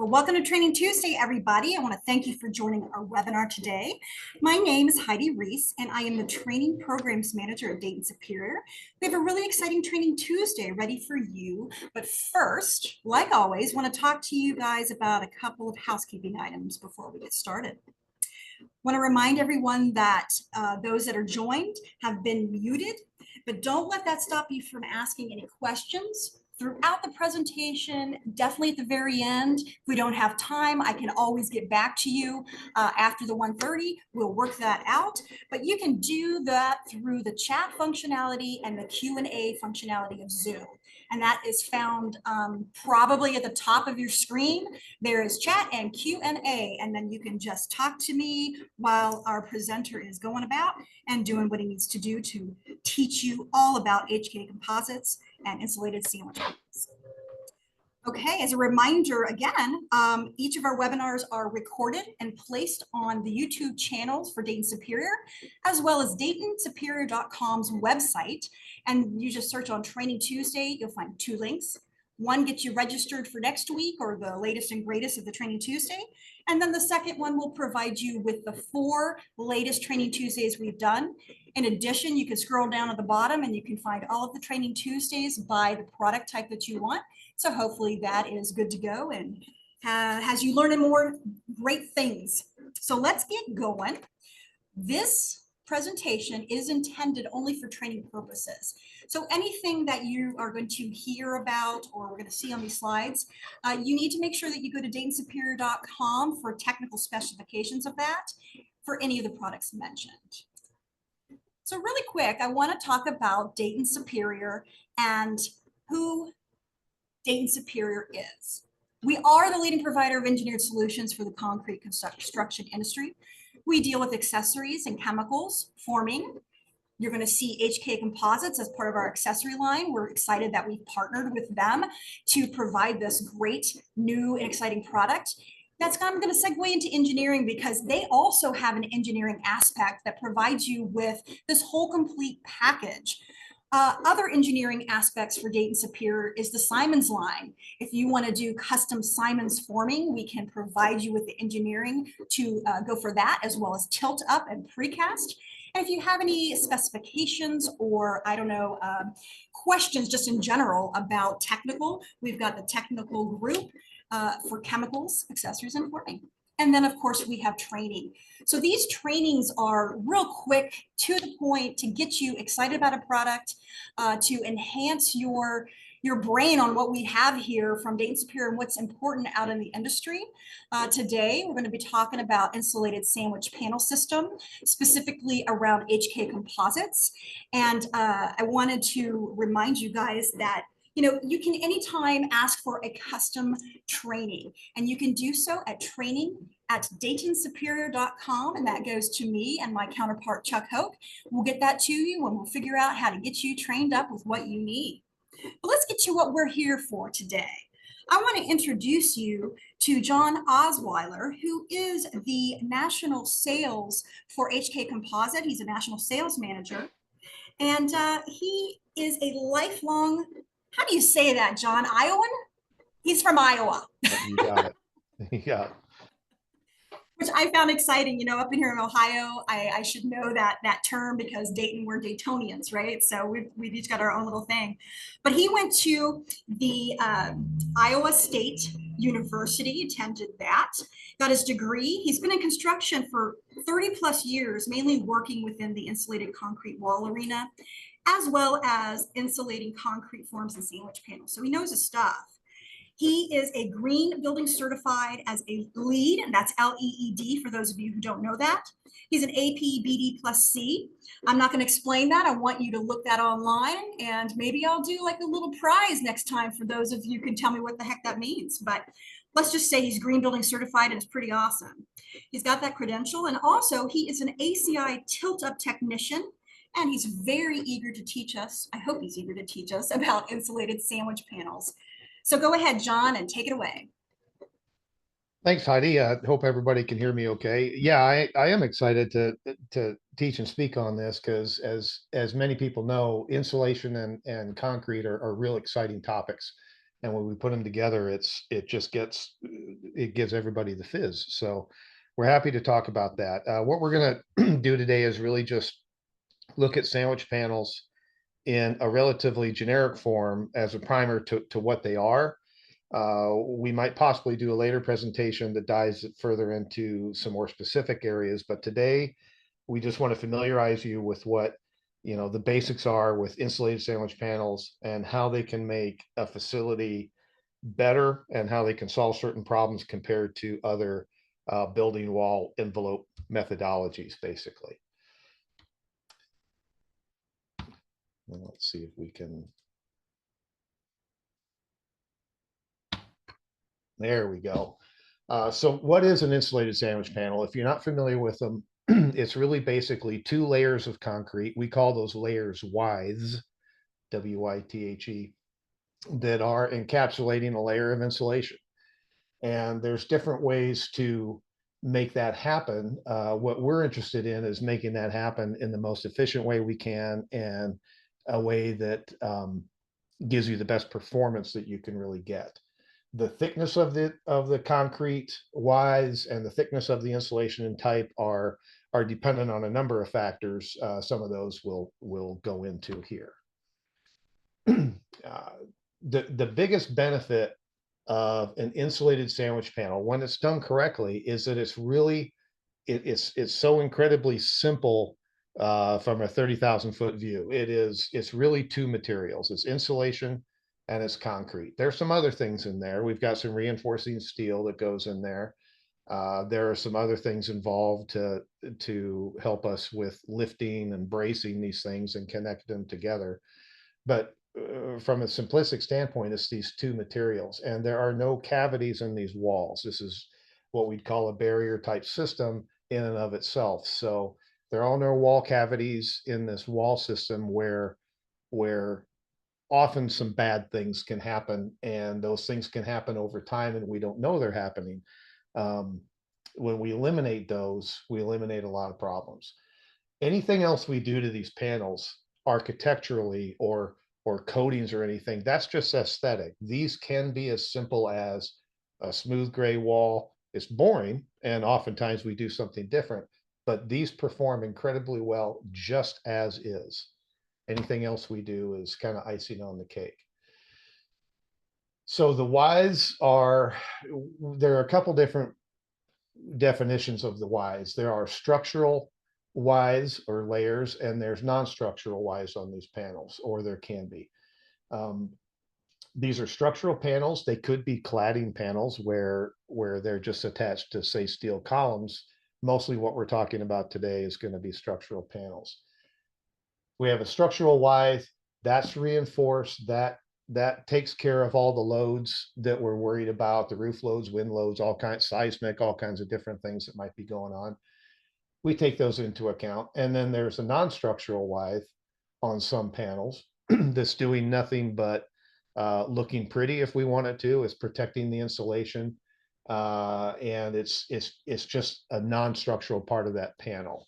Well, welcome to Training Tuesday, everybody. I want to thank you for joining our webinar today. My name is Heidi Reese, and I am the Training Programs Manager at Dayton Superior. We have a really exciting Training Tuesday ready for you. But first, like always, I want to talk to you guys about a couple of housekeeping items before we get started. I want to remind everyone that those that are joined have been muted, but don't let that stop you from asking any questions throughout the presentation. Definitely at the very end. If we don't have time, I can always get back to you after the 1:30. We'll work that out, but you can do that through the chat functionality and the Q&A functionality of Zoom. And that is found probably at the top of your screen. There is chat and Q&A, and then you can just talk to me while our presenter is going about and doing what he needs to do to teach you all about HK composites and insulated sandwich panels. Okay, as a reminder, again, each of our webinars are recorded and placed on the YouTube channels for Dayton Superior, as well as DaytonSuperior.com's website. And you just search on Training Tuesday, you'll find two links. One gets you registered for next week or the latest and greatest of the Training Tuesday. And then the second one will provide you with the 4 latest Training Tuesdays we've done. In addition, you can scroll down at the bottom and you can find all of the Training Tuesdays by the product type that you want. So hopefully that is good to go and has you learning more great things. So let's get going. This presentation is intended only for training purposes. So anything that you are going to hear about or we're going to see on these slides, you need to make sure that you go to DaytonSuperior.com for technical specifications of that for any of the products mentioned. So really quick, I want to talk about Dayton Superior and who Dayton Superior is. We are the leading provider of engineered solutions for the concrete construction industry. We deal with accessories and chemicals, forming. You're going to see HK Composites as part of our accessory line. We're excited that we've partnered with them to provide this great new and exciting product. I'm going to segue into engineering because they also have an engineering aspect that provides you with this whole complete package. Other engineering aspects for Dayton Superior is the Simons line. If you want to do custom Simons forming, we can provide you with the engineering to go for that, as well as tilt up and precast. And if you have any specifications or, I don't know, questions just in general about technical, we've got the technical group for chemicals, accessories, and forming. And then, of course, we have training. So these trainings are real quick, to the point, to get you excited about a product, to enhance your brain on what we have here from Dayton Superior and what's important out in the industry. Today, we're going to be talking about insulated sandwich panel system, specifically around HK Composites. And I wanted to remind you guys that you can anytime ask for a custom training, and you can do so at training@DaytonSuperior.com, and that goes to me and my counterpart, Chuck Hoke. We'll get that to you and we'll figure out how to get you trained up with what you need. But let's get to what we're here for today. I want to introduce you to John Osweiler, who is the national sales for HK Composite. He's a national sales manager, and he is a lifelong, how do you say that, John? Iowan? He's from Iowa. You got it. You got it. Which I found exciting. Up in here in Ohio, I should know that term because Dayton, we're Daytonians, right? So we've each got our own little thing. But he went to the Iowa State University, attended that, got his degree. He's been in construction for 30 plus years, mainly working within the insulated concrete wall arena, as well as insulating concrete forms and sandwich panels. So he knows his stuff. He is a green building certified as a LEED, and that's LEED for those of you who don't know that. He's an AP/BD plus C. I'm not going to explain that. I want you to look that online, and maybe I'll do like a little prize next time for those of you who can tell me what the heck that means. But let's just say he's green building certified, and it's pretty awesome. He's got that credential, and also he is an ACI tilt-up technician. And he's very eager to teach us, I hope he's eager to teach us about insulated sandwich panels. So go ahead, John, and take it away. Thanks, Heidi. I hope everybody can hear me okay. Yeah, I am excited to teach and speak on this because as many people know, insulation and concrete are real exciting topics. And when we put them together, it gives everybody the fizz. So we're happy to talk about that. What we're going to do today is really just look at sandwich panels in a relatively generic form as a primer to what they are. We might possibly do a later presentation that dives further into some more specific areas, but today we just want to familiarize you with what the basics are with insulated sandwich panels and how they can make a facility better and how they can solve certain problems compared to other building wall envelope methodologies, basically. And let's see if we can. There we go. So what is an insulated sandwich panel? If you're not familiar with them, it's really basically two layers of concrete. We call those layers withes, W-I-T-H-E, that are encapsulating a layer of insulation. And there's different ways to make that happen. What we're interested in is making that happen in the most efficient way we can, and a way that gives you the best performance that you can really get. The thickness of the concrete wise and the thickness of the insulation and type are dependent on a number of factors. Some of those we'll go into here. The biggest benefit of an insulated sandwich panel, when it's done correctly, is that it's so incredibly simple from a 30,000-foot view. It's really two materials. It's insulation and it's concrete. There's some other things in there. We've got some reinforcing steel that goes in there. There are some other things involved to help us with lifting and bracing these things and connect them together. But from a simplistic standpoint, it's these two materials, and there are no cavities in these walls. This is what we'd call a barrier type system in and of itself. So there are no wall cavities in this wall system where often some bad things can happen, and those things can happen over time and we don't know they're happening. When we eliminate those, we eliminate a lot of problems. Anything else we do to these panels architecturally or coatings or anything, that's just aesthetic. These can be as simple as a smooth gray wall. It's boring, and oftentimes we do something different, but these perform incredibly well just as is. Anything else we do is kind of icing on the cake. So the whys there are a couple different definitions of the whys. There are structural whys or layers, and there's non-structural whys on these panels, or there can be. These are structural panels. They could be cladding panels where they're just attached to, say, steel columns. Mostly what we're talking about today is going to be structural panels. We have a structural why that's reinforced, that takes care of all the loads that we're worried about, the roof loads, wind loads, all kinds, seismic, all kinds of different things that might be going on. We take those into account. And then there's a non-structural withe on some panels that's doing nothing but looking pretty if we want it to. It's protecting the insulation, and it's just a non-structural part of that panel.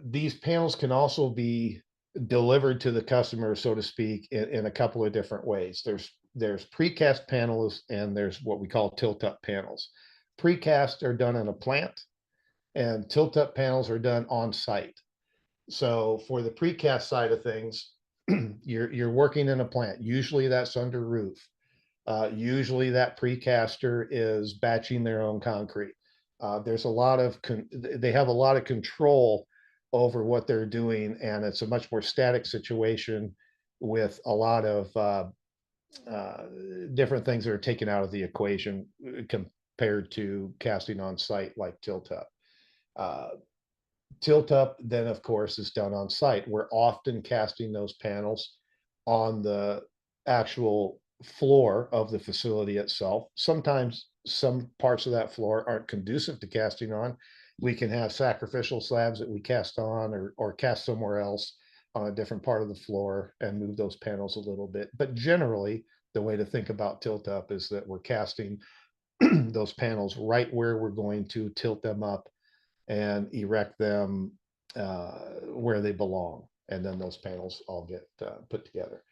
These panels can also be delivered to the customer, so to speak, in a couple of different ways. There's precast panels and there's what we call tilt-up panels. Precast are done in a plant, and tilt-up panels are done on site. So for the precast side of things, you're working in a plant. Usually that's under roof. Usually that precaster is batching their own concrete. There's a lot of they have a lot of control over what they're doing, and it's a much more static situation with a lot of different things that are taken out of the equation compared to casting on site like tilt up. Tilt up then of course is done on site. We're often casting those panels on the actual floor of the facility itself. Sometimes some parts of that floor aren't conducive to casting on. We can have sacrificial slabs that we cast on or cast somewhere else on a different part of the floor and move those panels a little bit. But generally, the way to think about tilt up is that we're casting those panels right where we're going to tilt them up and erect them where they belong. And then those panels all get put together.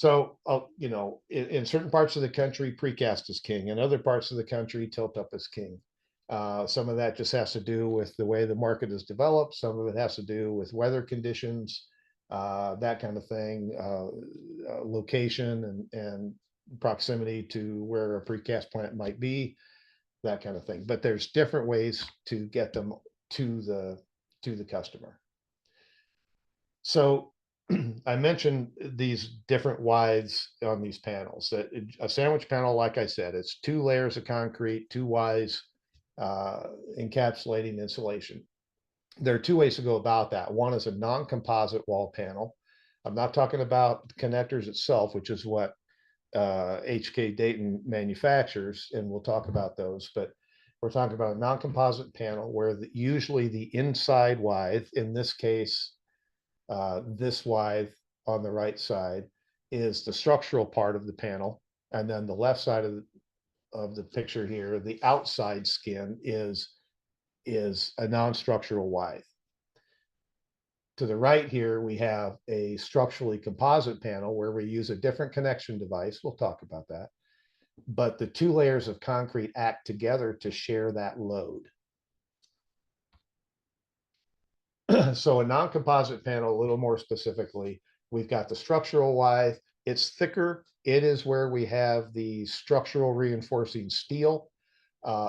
So, you know, in certain parts of the country, precast is king. In other parts of the country, tilt up is king. Some of that just has to do with the way the market is developed. Some of it has to do with weather conditions, that kind of thing, location and proximity to where a precast plant might be, that kind of thing. But there's different ways to get them to the customer. So I mentioned these different wides on these panels. That a sandwich panel, like I said, it's 2 layers of concrete, 2 wides, encapsulating insulation. There are 2 ways to go about that. One is a non-composite wall panel. I'm not talking about the connectors itself, which is what HK Dayton manufactures, and we'll talk about those. But we're talking about a non-composite panel where usually the inside wide, in this case, this wide on the right side, is the structural part of the panel. And then the left side of the picture here, the outside skin is a non-structural wide. To the right here, we have a structurally composite panel where we use a different connection device. We'll talk about that. But the 2 layers of concrete act together to share that load. So a non-composite panel, a little more specifically, we've got the structural wide. It's thicker. It is where we have the structural reinforcing steel.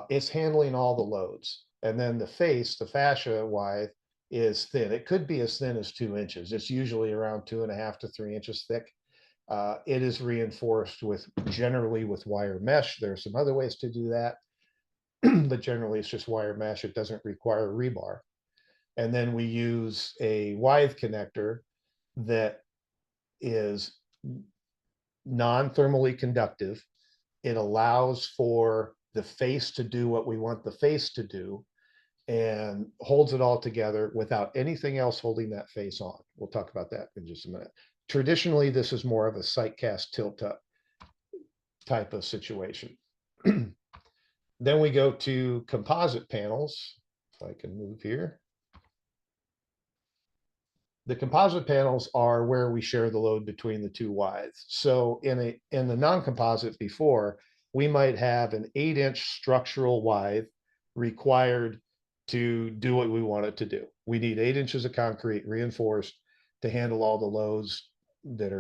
It's handling all the loads. And then the face, the fascia wide, is thin. It could be as thin as 2 inches. It's usually around 2.5 to 3 inches thick. It is reinforced generally with wire mesh. There are some other ways to do that, but generally it's just wire mesh. It doesn't require rebar. And then we use a wide connector that is non-thermally conductive. It allows for the face to do what we want the face to do and holds it all together without anything else holding that face on. We'll talk about that in just a minute. Traditionally, this is more of a site cast tilt up type of situation. Then we go to composite panels. If I can move here. The composite panels are where we share the load between the 2 wides. So in the non-composite before, we might have an 8-inch structural wide required to do what we want it to do. We need 8 inches of concrete reinforced to handle all the loads that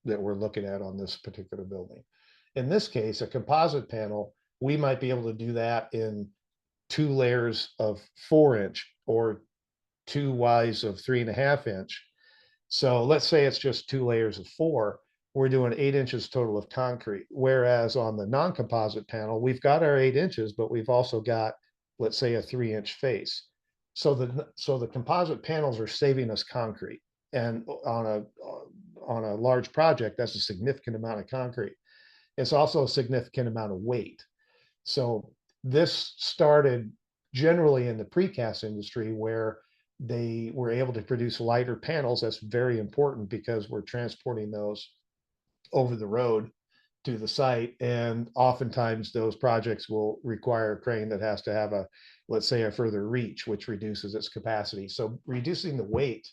we're looking at on this particular building. In this case, a composite panel, we might be able to do that in 2 layers of 4-inch or 2 wides of 3.5-inch. So let's say it's just 2 layers of 4. We're doing 8 inches total of concrete. Whereas on the non-composite panel, we've got our 8 inches, but we've also got, let's say, a 3-inch face. So the composite panels are saving us concrete. And on a large project, that's a significant amount of concrete. It's also a significant amount of weight. So this started generally in the precast industry where they were able to produce lighter panels. That's very important because we're transporting those over the road to the site. And oftentimes those projects will require a crane that has to have let's say, a further reach, which reduces its capacity. So reducing the weight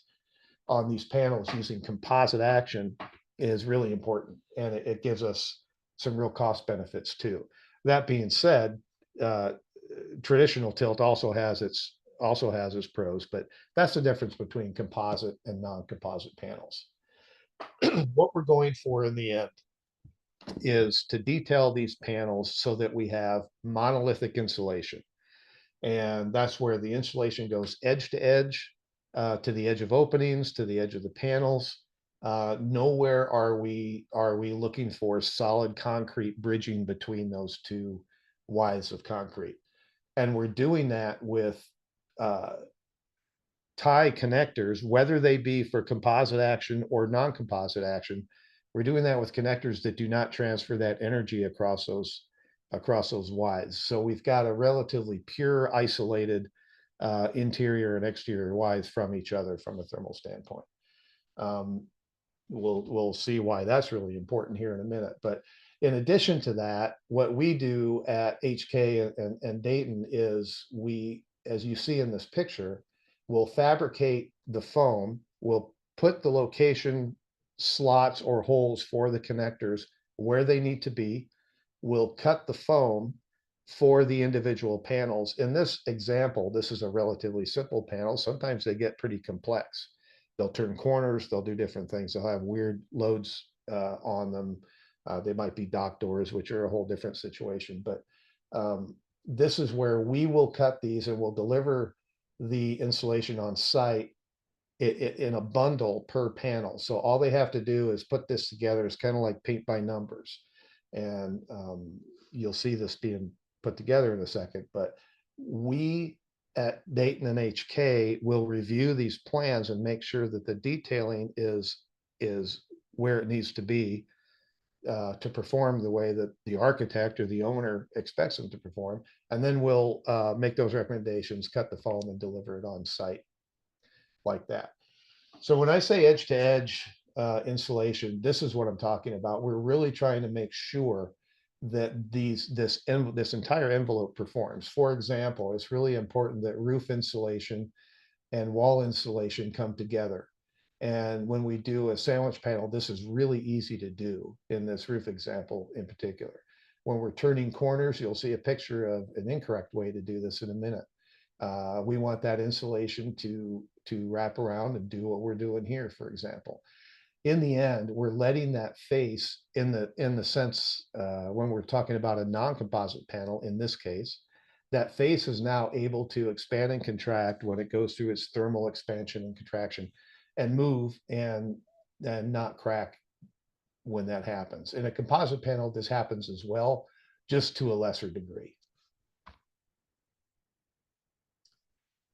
on these panels using composite action is really important. And it gives us some real cost benefits too. That being said, traditional tilt also has its pros, but that's the difference between composite and non-composite panels. What we're going for in the end is to detail these panels so that we have monolithic insulation. And that's where the insulation goes edge to edge, to the edge of openings, to the edge of the panels. Nowhere are we looking for solid concrete bridging between those 2 wides of concrete. And we're doing that with tie connectors, whether they be for composite action or non-composite action. We're doing that with connectors that do not transfer that energy across those wides. So we've got a relatively pure, isolated interior and exterior wides from each other from a thermal standpoint. We'll see why that's really important here in a minute. But in addition to that, what we do at HK and Dayton is we, as you see in this picture, we'll fabricate the foam, we'll put the location slots or holes for the connectors where they need to be. We'll cut the foam for the individual panels. In this example, this is a relatively simple panel. Sometimes they get pretty complex. They'll turn corners, they'll do different things. They'll have weird loads on them. They might be dock doors, which are a whole different situation. But this is where we will cut these and we'll deliver the insulation on site in a bundle per panel. So all they have to do is put this together. It's kind of like paint by numbers. And you'll see this being put together in a second. But we at Dayton and HK will review these plans and make sure that the detailing is where it needs to be to perform the way that the architect or the owner expects them to perform. And then we'll make those recommendations, cut the foam, and deliver it on site like that. So when I say edge to edge insulation, this is what I'm talking about. We're really trying to make sure that this entire envelope performs. For example, it's really important that roof insulation and wall insulation come together. And when we do a sandwich panel, this is really easy to do in this roof example in particular. When we're turning corners, you'll see a picture of an incorrect way to do this in a minute. We want that insulation to wrap around and do what we're doing here, for example. In the end, we're letting that face in the sense when we're talking about a non-composite panel, in this case, that face is now able to expand and contract when it goes through its thermal expansion and contraction and move and not crack when that happens. In a composite panel, this happens as well, just to a lesser degree.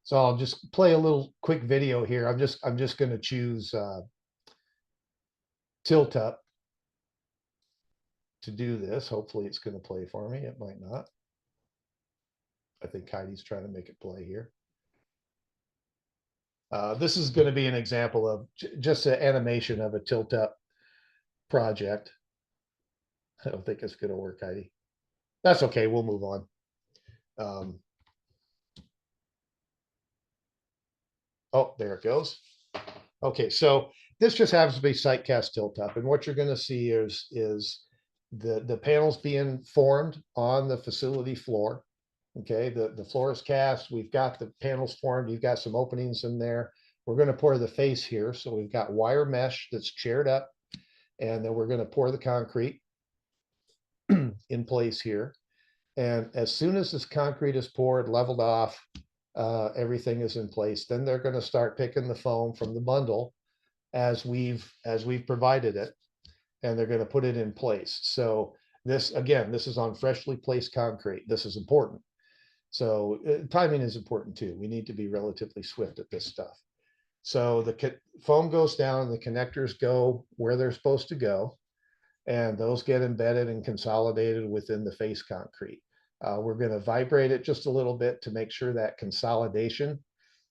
So I'll just play a little quick video here. I'm just going to choose tilt up to do this. Hopefully it's going to play for me. It might not. I think Heidi's trying to make it play here. This is going to be an example of just an animation of a tilt up project. I don't think it's going to work, Heidi. That's okay. We'll move on. Oh, there it goes. Okay, so this just happens to be site cast tilt up, and what you're going to see is the panels being formed on the facility floor. Okay, the floor is cast. We've got the panels formed. You've got some openings in there. We're going to pour the face here, so we've got wire mesh that's chaired up, and then we're going to pour the concrete in place here. And as soon as this concrete is poured, leveled off, everything is in place, then they're going to start picking the foam from the bundle as we've provided it, and they're going to put it in place. So this, again, this is on freshly placed concrete. This is important. So timing is important too. We need to be relatively swift at this stuff. So the foam goes down, the connectors go where they're supposed to go, and those get embedded and consolidated within the face concrete. We're going to vibrate it just a little bit to make sure that consolidation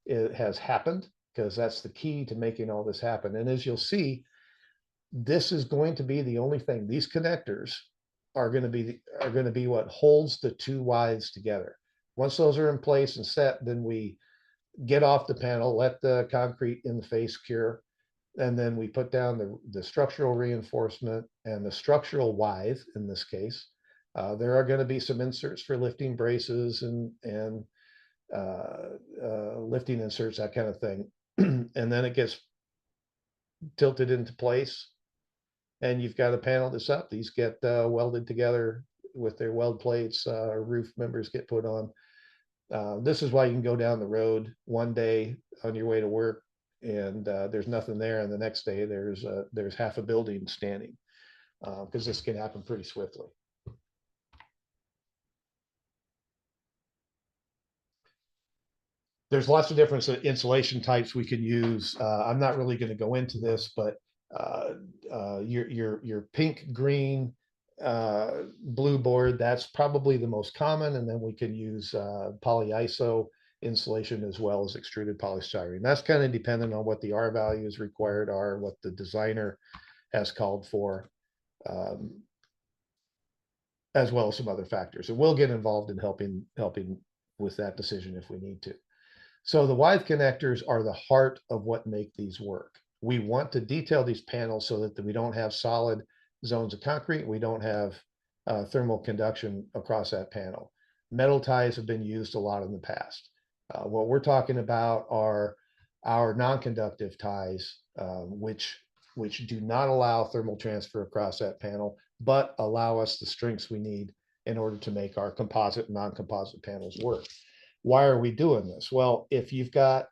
has happened, because that's the key to making all this happen. And as you'll see, this is going to be the only thing. These connectors are going to be what holds the two wides together. Once those are in place and set, then we get off the panel, let the concrete in the face cure, and then we put down the structural reinforcement and the structural withe in this case. There are going to be some inserts for lifting braces and lifting inserts, that kind of thing. And then it gets tilted into place, and you've got a panel that's up. These get welded together with their weld plates. Roof members get put on. This is why you can go down the road one day on your way to work and there's nothing there, and the next day there's half a building standing, because this can happen pretty swiftly. There's lots of different insulation types we can use. I'm not really going to go into this, but your pink, green, blue board, that's probably the most common. And then we can use polyiso insulation as well as extruded polystyrene. That's kind of dependent on what the R values required are, what the designer has called for, as well as some other factors. And we'll get involved in helping with that decision if we need to. So the withe connectors are the heart of what make these work. We want to detail these panels so that we don't have solid zones of concrete. We don't have thermal conduction across that panel. Metal ties have been used a lot in the past. What we're talking about are our non-conductive ties, which do not allow thermal transfer across that panel, but allow us the strengths we need in order to make our composite and non-composite panels work. Why are we doing this? Well, if you've got,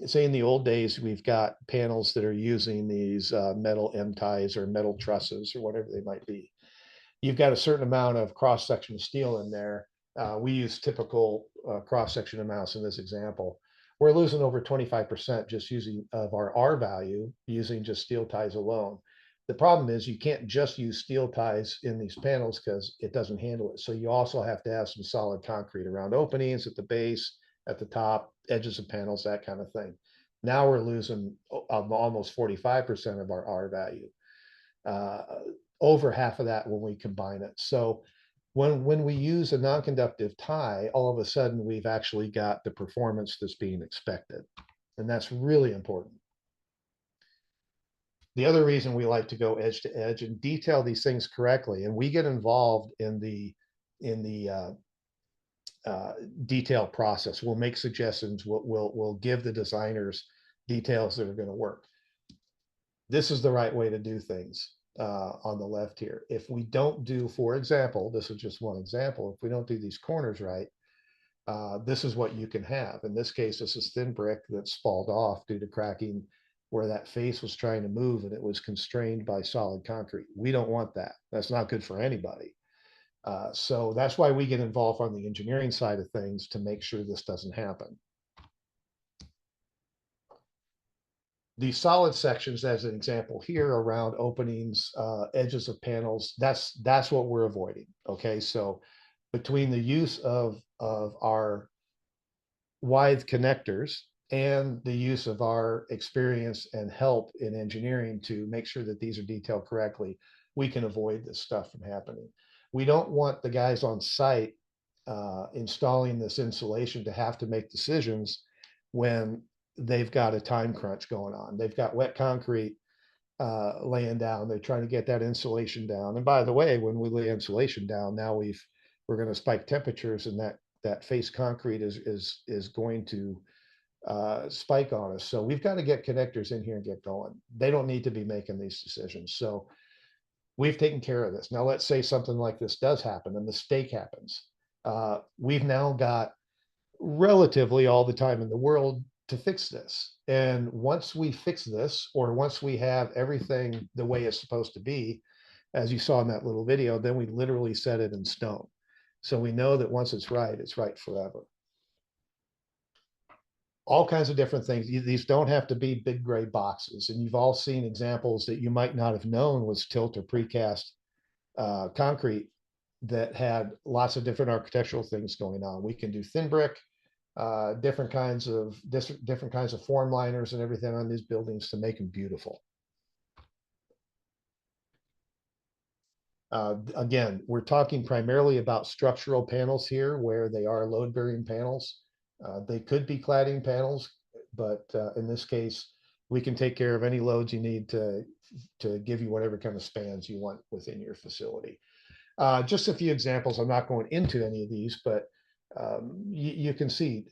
say in the old days, we've got panels that are using these metal M ties or metal trusses or whatever they might be. You've got a certain amount of cross-section of steel in there. We use typical cross-section amounts in this example. We're losing over 25% just using of our R value using just steel ties alone. The problem is you can't just use steel ties in these panels because it doesn't handle it. So you also have to have some solid concrete around openings at the base, at the top, edges of panels, that kind of thing. Now we're losing almost 45% of our R value. Over half of that when we combine it. So when we use a non-conductive tie, all of a sudden we've actually got the performance that's being expected. And that's really important. The other reason we like to go edge to edge and detail these things correctly, and we get involved in the detail process. We'll make suggestions. We'll give the designers details that are going to work. This is the right way to do things on the left here. If we don't do, for example, this is just one example, if we don't do these corners right, this is what you can have. In this case, this is thin brick that's spalled off due to cracking where that face was trying to move and it was constrained by solid concrete. We don't want that. That's not good for anybody. So that's why we get involved on the engineering side of things to make sure this doesn't happen. These solid sections, as an example here, around openings, edges of panels, that's what we're avoiding. Okay, so between the use of our wide connectors and the use of our experience and help in engineering to make sure that these are detailed correctly, we can avoid this stuff from happening. We don't want the guys on site installing this insulation to have to make decisions when they've got a time crunch going on. They've got wet concrete laying down. They're trying to get that insulation down. And by the way, when we lay insulation down, now we're going to spike temperatures, and that face concrete is going to spike on us. So we've got to get connectors in here and get going. They don't need to be making these decisions. So we've taken care of this. Now let's say something like this does happen, a mistake happens. We've now got relatively all the time in the world to fix this. And once we fix this, or once we have everything the way it's supposed to be, as you saw in that little video, then we literally set it in stone. So we know that once it's right forever. All kinds of different things. These don't have to be big gray boxes. And you've all seen examples that you might not have known was tilt or precast concrete that had lots of different architectural things going on. We can do thin brick, different kinds of form liners and everything on these buildings to make them beautiful. Again, we're talking primarily about structural panels here, where they are load-bearing panels. They could be cladding panels, but in this case, we can take care of any loads you need to give you whatever kind of spans you want within your facility. Just a few examples. I'm not going into any of these, but you can see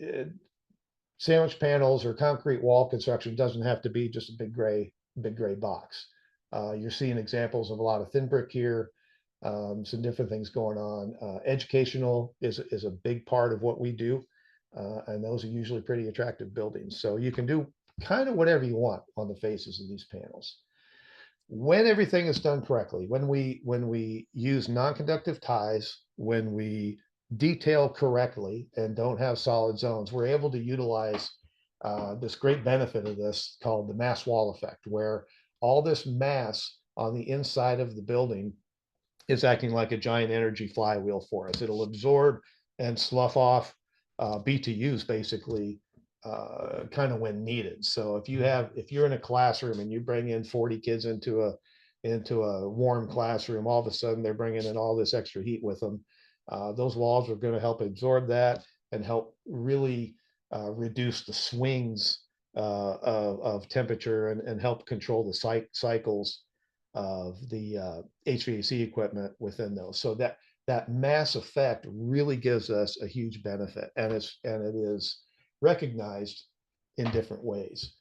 sandwich panels or concrete wall construction doesn't have to be just a big gray box. You're seeing examples of a lot of thin brick here, some different things going on. Educational is a big part of what we do, and those are usually pretty attractive buildings. So you can do kind of whatever you want on the faces of these panels. When everything is done correctly, when we use non-conductive ties, when we detail correctly and don't have solid zones, we're able to utilize this great benefit of this called the mass wall effect, where all this mass on the inside of the building is acting like a giant energy flywheel for us. It'll absorb and slough off BTUs basically kind of when needed. So if you're in a classroom and you bring in 40 kids into a warm classroom, all of a sudden they're bringing in all this extra heat with them. Those walls are going to help absorb that and help really reduce the swings of temperature and help control the cycles of the HVAC equipment within those. So that mass effect really gives us a huge benefit, and it is recognized in different ways.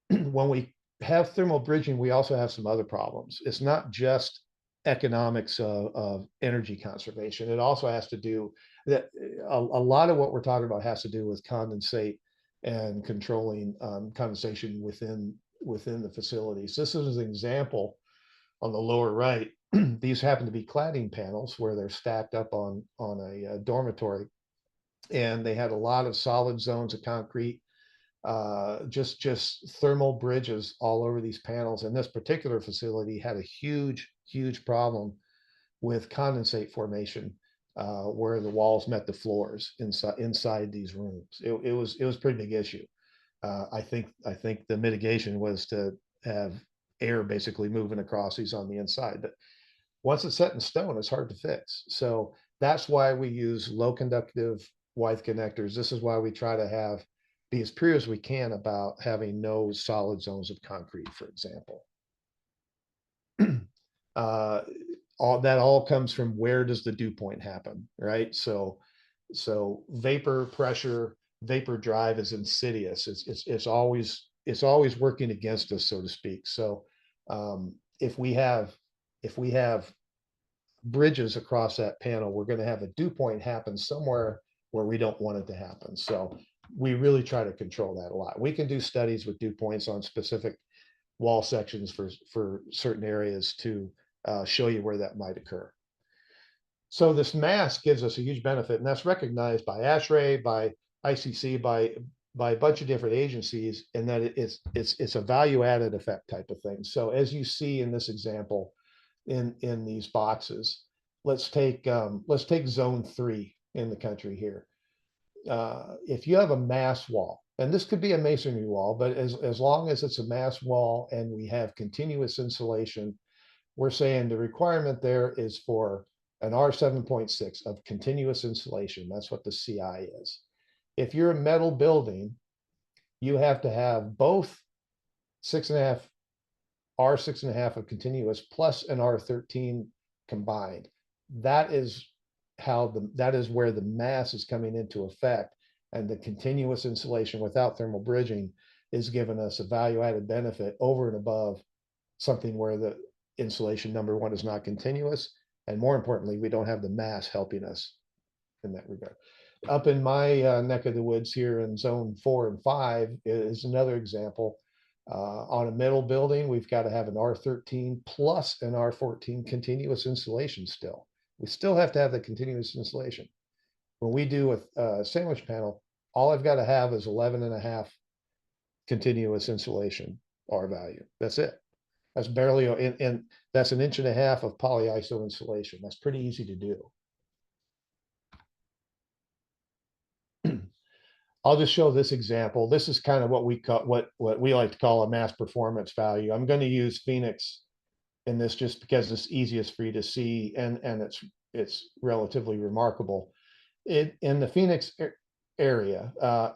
When we have thermal bridging, we also have some other problems. It's not just economics of energy conservation. It also has to do that a lot of what we're talking about has to do with condensate and controlling condensation within the facilities. This is an example on the lower right. These happen to be cladding panels where they're stacked up on a dormitory, and they had a lot of solid zones of concrete, just thermal bridges all over these panels. And this particular facility had a huge problem with condensate formation where the walls met the floors inside these rooms. It was a pretty big issue. I think the mitigation was to have air basically moving across these on the inside, but once it's set in stone, it's hard to fix. So that's why we use low conductive Wythe connectors. This is why we try to be as pure as we can about having no solid zones of concrete, for example. All comes from, where does the dew point happen, right? So vapor pressure, vapor drive is insidious. It's always working against us, so to speak. So if we have bridges across that panel, we're going to have a dew point happen somewhere where we don't want it to happen. So we really try to control that a lot. We can do studies with dew points on specific wall sections for certain areas to show you where that might occur. So this mass gives us a huge benefit, and that's recognized by ASHRAE, by ICC, by a bunch of different agencies, and that it's a value added effect type of thing. So as you see in this example, in these boxes, let's take zone 3 in the country here. If you have a mass wall, and this could be a masonry wall, but as long as it's a mass wall and we have continuous insulation, we're saying the requirement there is for an R7.6 of continuous insulation. That's what the CI is. If you're a metal building, you have to have both 6.5 R6.5 of continuous plus an R13 combined. That is where the mass is coming into effect, and the continuous insulation without thermal bridging is giving us a value added benefit over and above something where the insulation, number one, is not continuous, and more importantly, we don't have the mass helping us in that regard. Up in my neck of the woods here in zone 4 and 5 is another example. On a metal building, we've got to have an R13 plus an R14 continuous insulation still. We still have to have the continuous insulation. When we do a sandwich panel, all I've got to have is 11.5 continuous insulation R value. That's it. That's barely, and that's 1.5 inches of polyiso insulation. That's pretty easy to do. I'll just show this example. This is kind of what we like to call a mass performance value. I'm going to use Phoenix in this just because it's easiest for you to see, and it's relatively remarkable. In the Phoenix area,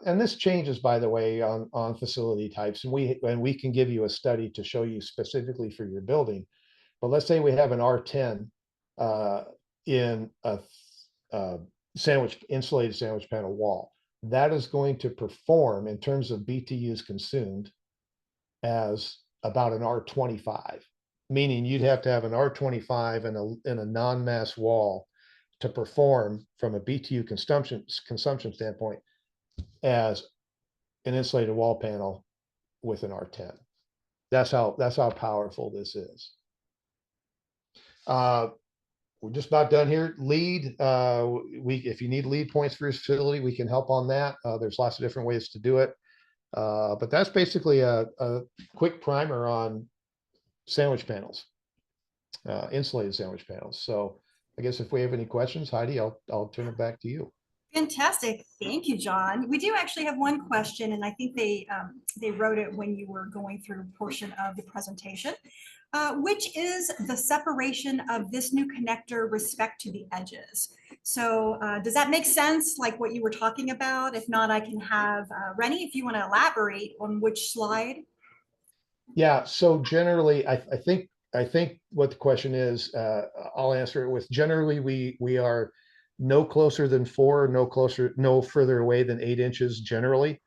and this changes, by the way, on facility types, and we can give you a study to show you specifically for your building. But let's say we have an R10 in a insulated sandwich panel wall. That is going to perform in terms of BTUs consumed as about an R25, meaning you'd have to have an R25 in a non-mass wall to perform from a BTU consumption standpoint as an insulated wall panel with an R10. That's how powerful this is. We're just about done here. Lead, if you need lead points for your facility, we can help on that. There's lots of different ways to do it. But that's basically a quick primer on sandwich panels, insulated sandwich panels. So I guess if we have any questions, Heidi, I'll turn it back to you. Fantastic. Thank you, John. We do actually have one question, and I think they wrote it when you were going through a portion of the presentation, which is the separation of this new connector respect to the edges. So does that make sense, like what you were talking about? If not, I can have Rennie, if you want to elaborate on which slide. Yeah, so generally, I think what the question is, I'll answer it with generally we are no closer than 4, no further away than 8 inches generally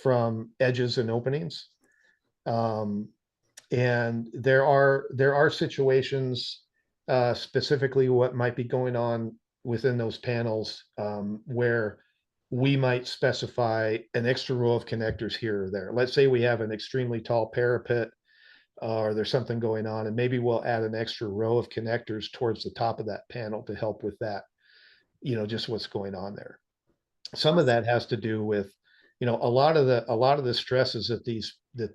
from edges and openings. Um, and there are situations, specifically what might be going on within those panels, where we might specify an extra row of connectors here or there. Let's say we have an extremely tall parapet, or there's something going on, and maybe we'll add an extra row of connectors towards the top of that panel to help with that, just what's going on there. Some of that has to do with, a lot of the stresses that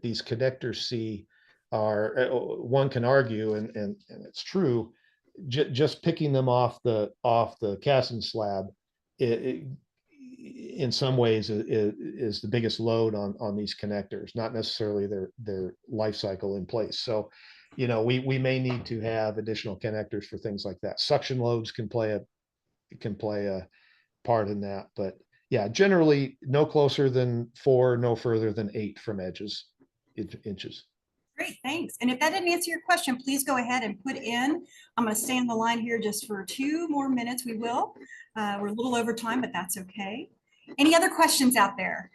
these connectors see are, one can argue, and it's true, just picking them off the casting slab, it in some ways is the biggest load on these connectors, not necessarily their life cycle in place. So, we may need to have additional connectors for things like that. Suction loads can play a part in that, but yeah, generally no closer than 4, no further than 8 from edges, inches. Great, thanks. And if that didn't answer your question, please go ahead and put in. I'm going to stay on the line here just for 2 more minutes. We will. We're a little over time, but that's okay. Any other questions out there?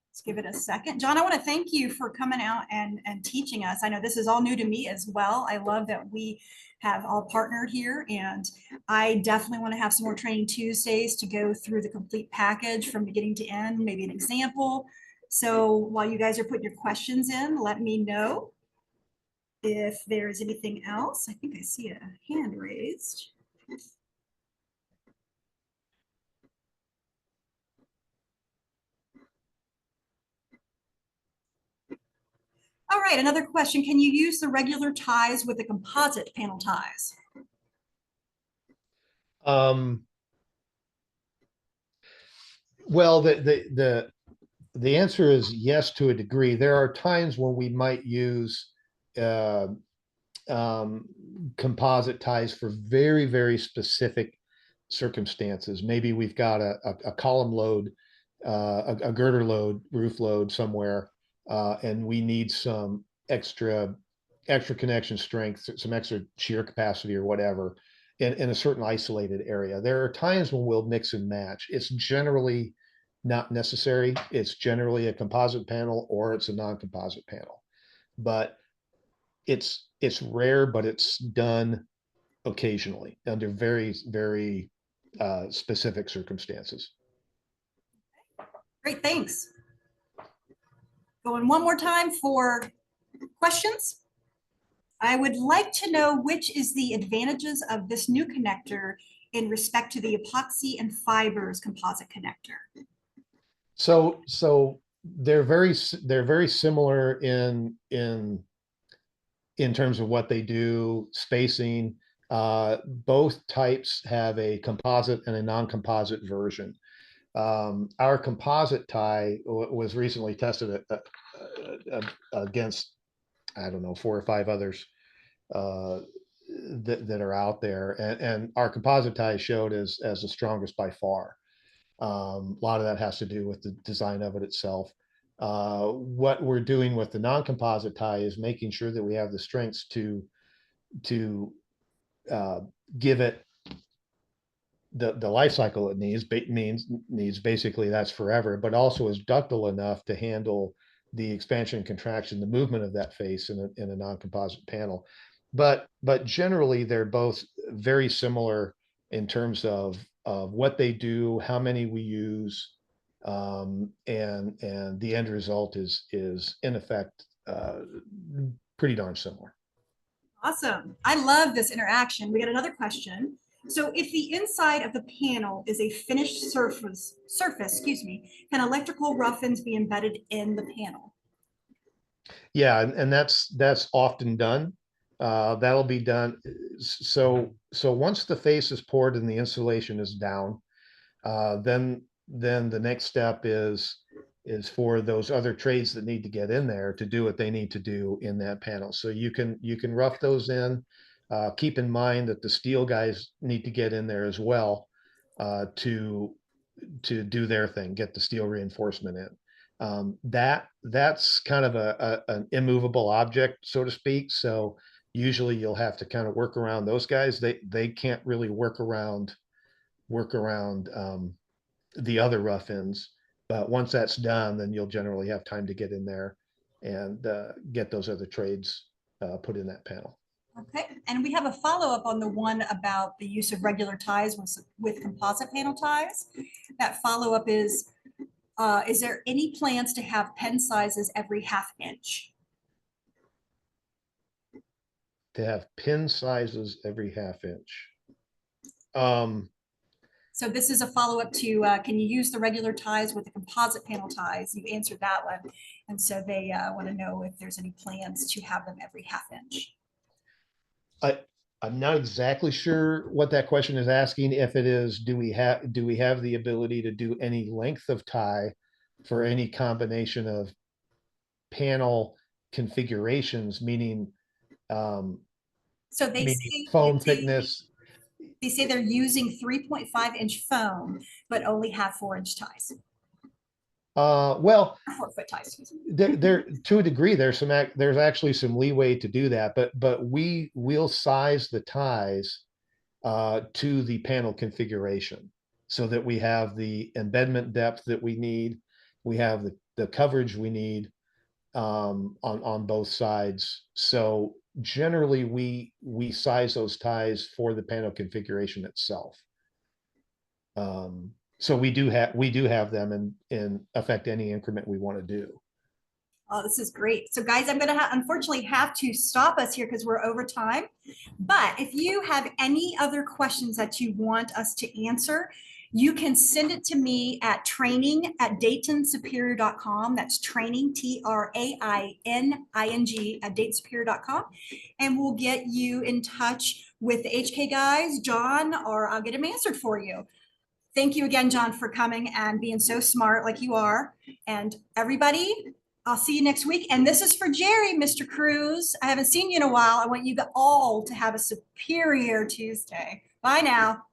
Let's give it a second. John, I want to thank you for coming out and teaching us. I know this is all new to me as well. I love that we have all partnered here, and I definitely want to have some more training Tuesdays to go through the complete package from beginning to end, maybe an example. So while you guys are putting your questions in, let me know if there's anything else. I think I see a hand raised. All right, another question. Can you use the regular ties with the composite panel ties? Um, well, the answer is yes to a degree. There are times when we might use uh, um, composite ties for very, very specific circumstances. Maybe we've got a column load, a girder load, roof load somewhere, and we need some extra connection strength, some extra shear capacity or whatever in a certain isolated area. There are times when we'll mix and match. It's generally not necessary. It's generally a composite panel or it's a non-composite panel. But it's rare, but it's done occasionally under very, very specific circumstances. Great, thanks. Going one more time for questions. I would like to know which is the advantages of this new connector in respect to the epoxy and fibers composite connector. So they're very similar in terms of what they do, spacing. Both types have a composite and a non-composite version. Our composite tie was recently tested against, I don't know, 4 or 5 others uh, that are out there, and our composite tie showed as the strongest by far. A lot of that has to do with the design of it itself. What we're doing with the non-composite tie is making sure that we have the strengths to uh, give it the life cycle it needs. Basically that's forever, but also is ductile enough to handle the expansion and contraction, the movement of that face in a non-composite panel. But generally they're both very similar in terms of what they do, how many we use, and the end result is in effect pretty darn similar. Awesome. I love this interaction. We got another question. So if the inside of the panel is a finished surface, can electrical rough-ins be embedded in the panel? Yeah, and that's often done. That'll be done. So once the face is poured and the insulation is down, then the next step is for those other trades that need to get in there to do what they need to do in that panel. So you can rough those in. Keep in mind that the steel guys need to get in there as well to do their thing, get the steel reinforcement in. That's kind of an immovable object, so to speak. So usually you'll have to kind of work around those guys. They can't really work around the other rough ends. But once that's done, then you'll generally have time to get in there and get those other trades put in that panel. Okay, and we have a follow-up on the one about the use of regular ties with composite panel ties. That follow-up is there any plans to have pen sizes every half inch? To have pin sizes every half inch. Um, So this is a follow-up to, can you use the regular ties with the composite panel ties? You answered that one. And so they want to know if there's any plans to have them every half inch. I'm not exactly sure what that question is asking. If it is, do we have the ability to do any length of tie for any combination of panel configurations, meaning So foam thickness? they say they're using 3.5-inch foam, but only have 4-inch ties. Well, 4-foot ties. there to a degree there's actually some leeway to do that, but we will size the ties to the panel configuration so that we have the embedment depth that we need, we have the coverage we need on both sides. So generally we size those ties for the panel configuration itself. So we do have them in affect any increment we want to do. Oh, this is great. So guys, I'm going to unfortunately have to stop us here because we're over time. But if you have any other questions that you want us to answer, you can send it to me at training@daytonsuperior.com. That's training, TRAINING at daytonsuperior.com. And we'll get you in touch with the HK guys, John, or I'll get them answered for you. Thank you again, John, for coming and being so smart like you are. And everybody, I'll see you next week. And this is for Jerry, Mr. Cruz. I haven't seen you in a while. I want you all to have a superior Tuesday. Bye now.